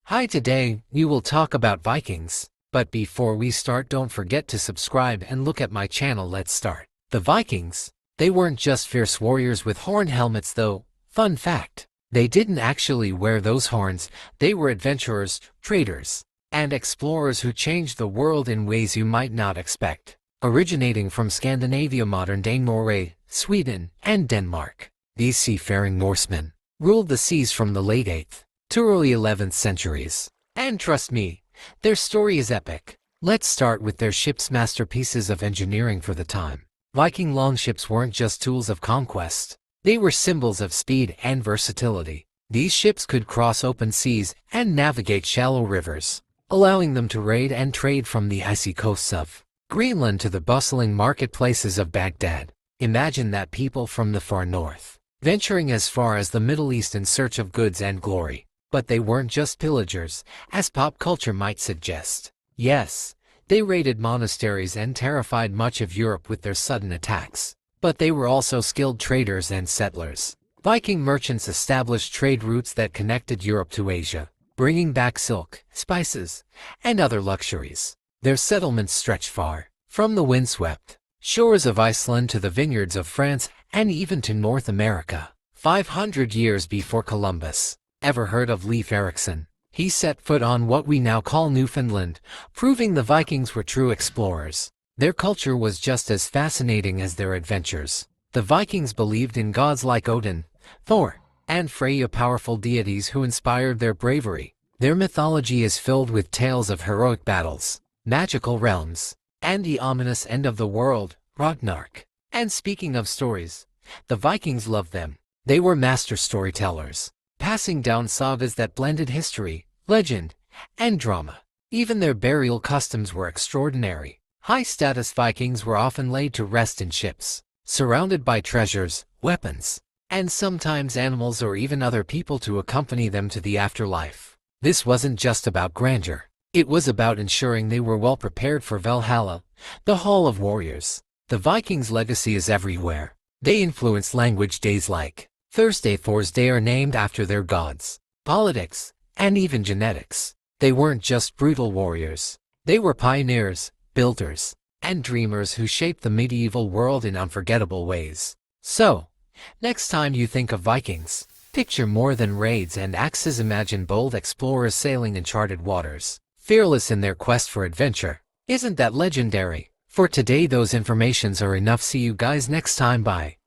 Hi, today we will talk about Vikings. But before we start, don't forget to subscribe and look at my channel. Let's start. The Vikings. They weren't just fierce warriors with horn helmets though. Fun fact. They didn't actually wear those horns. They were adventurers, traders, and explorers who changed the world in ways you might not expect. Originating from Scandinavia, modern-day Norway, Sweden, and Denmark, these seafaring Norsemen ruled the seas from the late 8th to early 11th centuries. And trust me, their story is epic. Let's start with their ships, masterpieces of engineering for the time. Viking longships weren't just tools of conquest. They were symbols of speed and versatility. These ships could cross open seas and navigate shallow rivers, allowing them to raid and trade from the icy coasts of Greenland to the bustling marketplaces of Baghdad. Imagine that, people from the far north, venturing as far as the Middle East in search of goods and glory. But they weren't just pillagers, as pop culture might suggest. Yes, they raided monasteries and terrified much of Europe with their sudden attacks. But they were also skilled traders and settlers. Viking merchants established trade routes that connected Europe to Asia, bringing back silk, spices, and other luxuries. Their settlements stretched far, from the windswept shores of Iceland to the vineyards of France and even to North America. 500 years before Columbus ever heard of Leif Erikson, he set foot on what we now call Newfoundland, proving the Vikings were true explorers. Their culture was just as fascinating as their adventures. The Vikings believed in gods like Odin, Thor, and Freya, powerful deities who inspired their bravery. Their mythology is filled with tales of heroic battles, magical realms, and the ominous end of the world, Ragnarok. And speaking of stories, the Vikings loved them. They were master storytellers, passing down sagas that blended history, legend, and drama. Even their burial customs were extraordinary. High-status Vikings were often laid to rest in ships, surrounded by treasures, weapons, and sometimes animals or even other people to accompany them to the afterlife. This wasn't just about grandeur. It was about ensuring they were well prepared for Valhalla, the Hall of Warriors. The Vikings' legacy is everywhere. They influenced language. Days like Thursday, Thor's Day are named after their gods, politics, and even genetics. They weren't just brutal warriors. They were pioneers, builders, and dreamers who shaped the medieval world in unforgettable ways. So, next time you think of Vikings, picture more than raids and axes. Imagine bold explorers sailing uncharted waters, fearless in their quest for adventure. Isn't that legendary? For today, those informations are enough. See you guys next time. Bye.